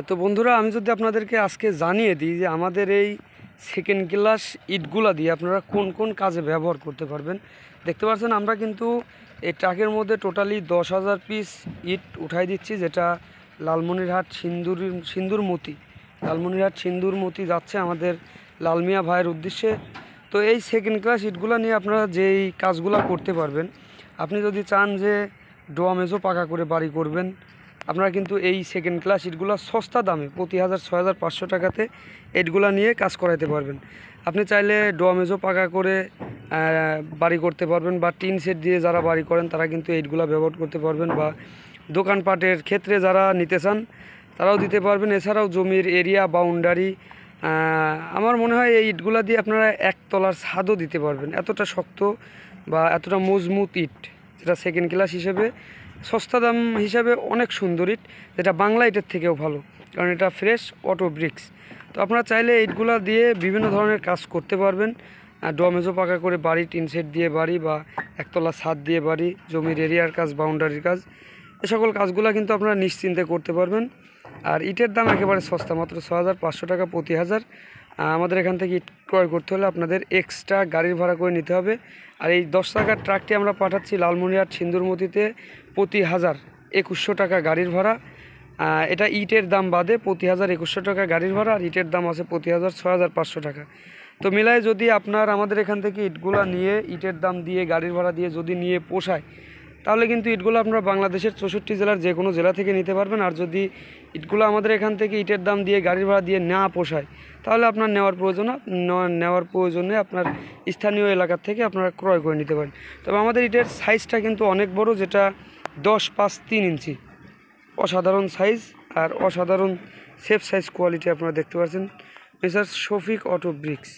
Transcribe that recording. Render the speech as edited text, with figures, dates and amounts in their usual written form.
তো বন্ধুরা, আমি যদি আপনাদেরকে আজকে জানিয়ে দিই যে আমাদের এই সেকেন্ড ক্লাস ইটগুলা দিয়ে আপনারা কোন কোন কাজে ব্যবহার করতে পারবেন। দেখতে পাচ্ছেন আমরা কিন্তু এই ট্রাকের মধ্যে টোটালি 10,000 পিস ইট উঠাই দিচ্ছি, যেটা লালমনিরহাট সিন্দুরমতি যাচ্ছে আমাদের লালমিয়া ভাইয়ের উদ্দেশ্যে। তো এই সেকেন্ড ক্লাস ইটগুলা নিয়ে আপনারা যেই কাজগুলো করতে পারবেন, আপনি যদি চান যে ডোয়া মেজো পাকা করে বাড়ি করবেন, আপনারা কিন্তু এই সেকেন্ড ক্লাস ইটগুলো সস্তা দামে প্রতি 6,500 টাকাতে ইটগুলো নিয়ে কাজ করাইতে পারবেন। আপনি চাইলে ডোয়া মেজো পাকা করে বাড়ি করতে পারবেন, বা টিন সেট দিয়ে যারা বাড়ি করেন তারা কিন্তু ইটগুলো ব্যবহার করতে পারবেন, বা দোকানপাটের ক্ষেত্রে যারা নিতে চান তারাও দিতে পারবেন। এছাড়াও জমির এরিয়া বাউন্ডারি, আমার মনে হয় এই ইটগুলো দিয়ে আপনারা একতলার ছাদও দিতে পারবেন। এতটা শক্ত বা এতটা মজবুত ইট, যেটা সেকেন্ড ক্লাস হিসেবে সস্তা দাম হিসাবে অনেক সুন্দর ইট, যেটা বাংলা ইটের থেকেও ভালো, কারণ এটা ফ্রেশ অটো ব্রিক্স। তো আপনারা চাইলে ইটগুলো দিয়ে বিভিন্ন ধরনের কাজ করতে পারবেন। ডমেজো পাকা করে বাড়ি, টিন সেট দিয়ে বাড়ি, বা একতলা ছাদ দিয়ে বাড়ি, জমির এরিয়ার কাজ, বাউন্ডারির কাজ, এ সকল কাজগুলো কিন্তু আপনারা নিশ্চিন্তে করতে পারবেন। আর ইটের দাম একেবারে সস্তা, মাত্র 6,500 টাকা প্রতি হাজার। আমাদের এখান থেকে ইট ক্রয় করতে হলে আপনাদের এক্সট্রা গাড়ির ভাড়া করে নিতে হবে। আর এই 10 টাকার ট্রাকটি আমরা পাঠাচ্ছি লালমনিরহাট সিন্দুরমতিতে প্রতি 1,000 টাকা গাড়ির ভাড়া। এটা ইটের দাম বাদে প্রতি 1,000 টাকা গাড়ির ভাড়া, আর ইটের দাম আছে প্রতি 6,500 টাকা। তো মিলায় যদি আপনার আমাদের এখান থেকে ইটগুলো নিয়ে ইটের দাম দিয়ে গাড়ির ভাড়া দিয়ে যদি নিয়ে পোষায়, তাহলে কিন্তু ইটগুলো আপনারা বাংলাদেশের 64 জেলার যে কোনো জেলা থেকে নিতে পারবেন। আর যদি ইটগুলো আমাদের এখান থেকে ইটের দাম দিয়ে গাড়ির ভাড়া দিয়ে না পোষায়, তাহলে আপনার নেওয়ার প্রয়োজনে আপনার স্থানীয় এলাকার থেকে আপনারা ক্রয় করে নিতে পারেন। তবে আমাদের ইটের সাইজটা কিন্তু অনেক বড়, যেটা 10x3 ইঞ্চি, অসাধারণ সাইজ আর অসাধারণ সেফ সাইজ কোয়ালিটি আপনারা দেখতে পাচ্ছেন। Mister Shafiq auto bricks.